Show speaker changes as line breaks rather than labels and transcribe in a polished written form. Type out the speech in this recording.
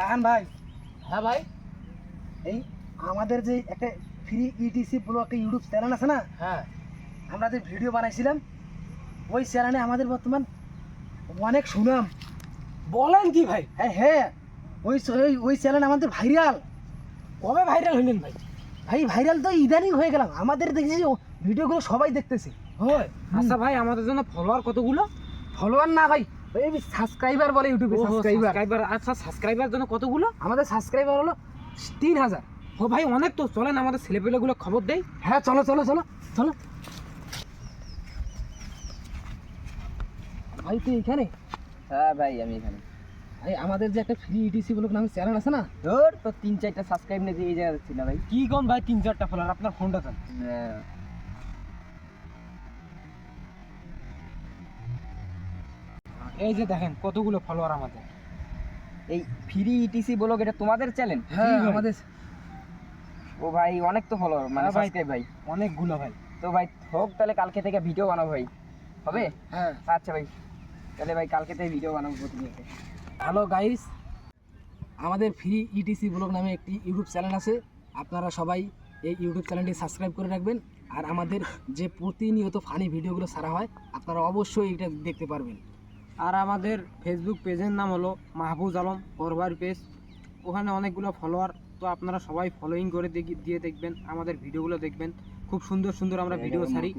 রাহান ভাই,
হ্যাঁ ভাই।
এই আমাদের যে একটা ফ্রি ইটিসি ব্লগ একটা ইউটিউব চ্যানেল আছে না,
হ্যাঁ,
আমরা যে ভিডিও বানাইছিলাম ওই চ্যানেলে আমাদের বর্তমান অনেক সুনাম।
বলেন কি ভাই?
হ্যাঁ হ্যাঁ, ওই ওই চ্যানেল আমাদের ভাইরাল।
কবে ভাইরাল হইলেন ভাই?
ভাই ভাইরাল তো ইদানিং হয়ে গেলাম, আমাদের দেখেছি ভিডিওগুলো সবাই দেখতেছে।
হয়। আচ্ছা ভাই, আমাদের জন্য ফলোয়ার কতগুলো?
ফলোয়ার না ভাই, ওই সাবস্ক্রাইবার বলে ইউটিউবে,
সাবস্ক্রাইবার। আচ্ছা, সাবস্ক্রাইবার জন্য কতগুলো?
আমাদের সাবস্ক্রাইবার হলো 3000।
ও ভাই, অনেক তো। চলেন আমাদের ছেলেপেলেগুলো খবর দেই।
হ্যাঁ চলো চলো চলো চলো। ভাই তুই এখানে?
হ্যাঁ ভাই, আমি এখানে।
ভাই আমাদের যে একটা ফ্রি ইটিসি ব্লগ নামে চ্যানেল আছে না,
ধর তো 3-4টা সাবস্ক্রাইব নিয়ে এই জায়গা যাচ্ছি না ভাই।
কি কোন ভাই, 3-4টা ফলোয়ার? আপনার ফোনটা দেন।
হ্যাঁ।
এই যে দেখেন কতগুলো ফলোয়ার আমাদের।
এই ফ্রি ইটিসি ব্লগ, এটা তোমাদের চ্যানেল?
হ্যাঁ
ভাই।
আমাদের।
ও ভাই, অনেক তো ফলোয়ার, মানে
হ্যাঁ ভাই।
সাবস্ক্রাইব ভাই।
অনেকগুলো ভাই।
তো ভাই হোক, তাহলে কালকে থেকে ভিডিও বানাবো ভাই। হবে?
হ্যাঁ
আচ্ছা ভাই, তাহলে ভাই কালকে থেকে ভিডিও বানাবো প্রতিদিন।
হ্যালো গাইস, আমাদের ফ্রি ইটিসি ব্লগ নামে একটি ইউটিউব চ্যানেল আছে। আপনারা সবাই এই ইউটিউব চ্যানেলটি সাবস্ক্রাইব করে রাখবেন। আর আমাদের যে প্রতিনিয়ত ফানি ভিডিওগুলো ছাড়া হয়, আপনারা অবশ্যই এটা দেখতে পারবেন।
আর আমাদের ফেসবুক পেজের নাম হলো মাহফুজ আলম পরবার পেজ। ওখানে অনেকগুলো ফলোয়ার। তো আপনারা সবাই ফলোইং করে দিয়ে দেখবেন, আমাদের ভিডিওগুলো দেখবেন। খুব সুন্দর সুন্দর আমরা ভিডিও ছাড়ি।